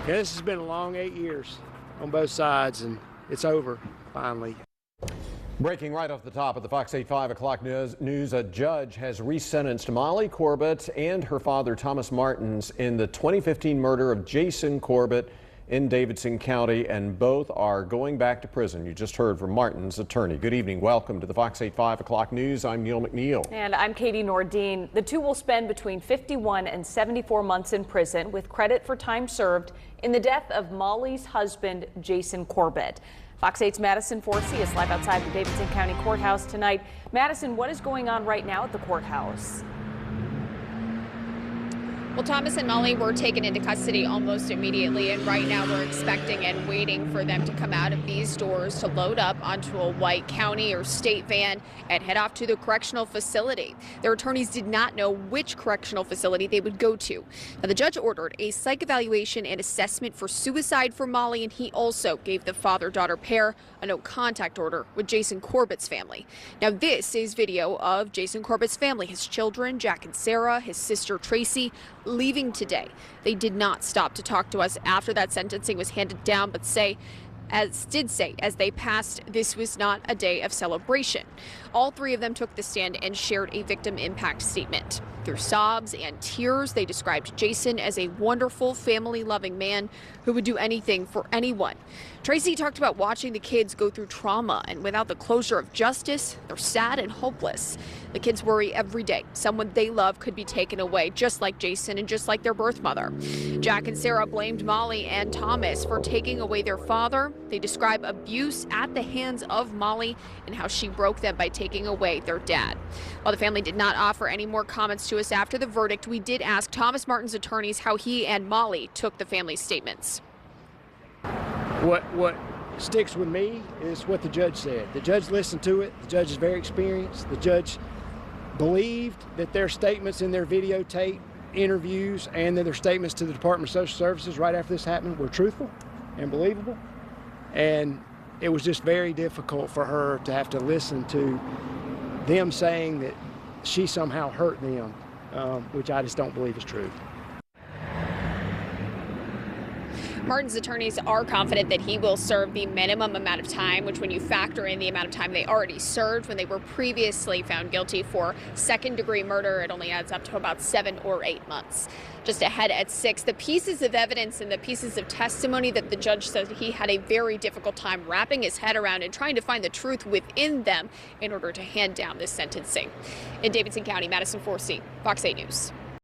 Yeah, this has been a long 8 years on both sides, and it's over finally. Breaking right off the top of the Fox 8 5 o'clock news, a judge has resentenced Molly Corbett and her father Thomas Martens in the 2015 murder of Jason Corbett in Davidson County, and both are going back to prison. You just heard from Martin's attorney. Good evening. Welcome to the Fox 8 5 o'clock news. I'm Neil McNeil. And I'm Katie Nordine. The two will spend between 51 and 74 months in prison with credit for time served in the death of Molly's husband, Jason Corbett. Fox 8's Madison Forsey is live outside the Davidson County Courthouse tonight. Madison, what is going on right now at the courthouse? Well, Thomas and Molly were taken into custody almost immediately, and right now we're expecting and waiting for them to come out of these doors to load up onto a white county or state van and head off to the correctional facility. Their attorneys did not know which correctional facility they would go to. Now, the judge ordered a psych evaluation and assessment for suicide for Molly, and he also gave the father-daughter pair a no contact order with Jason Corbett's family. Now, this is video of Jason Corbett's family, his children, Jack and Sarah, his sister Tracy, leaving today. They did not stop to talk to us after that sentencing was handed down, but as they passed, this was not a day of celebration. All three of them took the stand and shared a victim impact statement. Through sobs and tears, they described Jason as a wonderful, family-loving man who would do anything for anyone. Tracy talked about watching the kids go through trauma, and without the closure of justice, they're sad and hopeless. The kids worry every day someone they love could be taken away, just like Jason and just like their birth mother. Jack and Sarah blamed Molly and Thomas for taking away their father. They describe abuse at the hands of Molly and how she broke them by taking away their dad. While the family did not offer any more comments to us after the verdict, we did ask Thomas Martens' attorneys how he and Molly took the family's statements. What sticks with me is what the judge said. The judge listened to it. The judge is very experienced. The judge believed that their statements in their videotape interviews and then their statements to the Department of Social Services right after this happened were truthful and believable. And it was just very difficult for her to have to listen to them saying that she somehow hurt them, which I just don't believe is true. Martin's attorneys are confident that he will serve the minimum amount of time, which when you factor in the amount of time they already served when they were previously found guilty for second-degree murder, it only adds up to about 7 or 8 months. Just ahead at 6, the pieces of evidence and the pieces of testimony that the judge said he had a very difficult time wrapping his head around and trying to find the truth within them in order to hand down this sentencing. In Davidson County, Madison Forsey, Fox 8 News.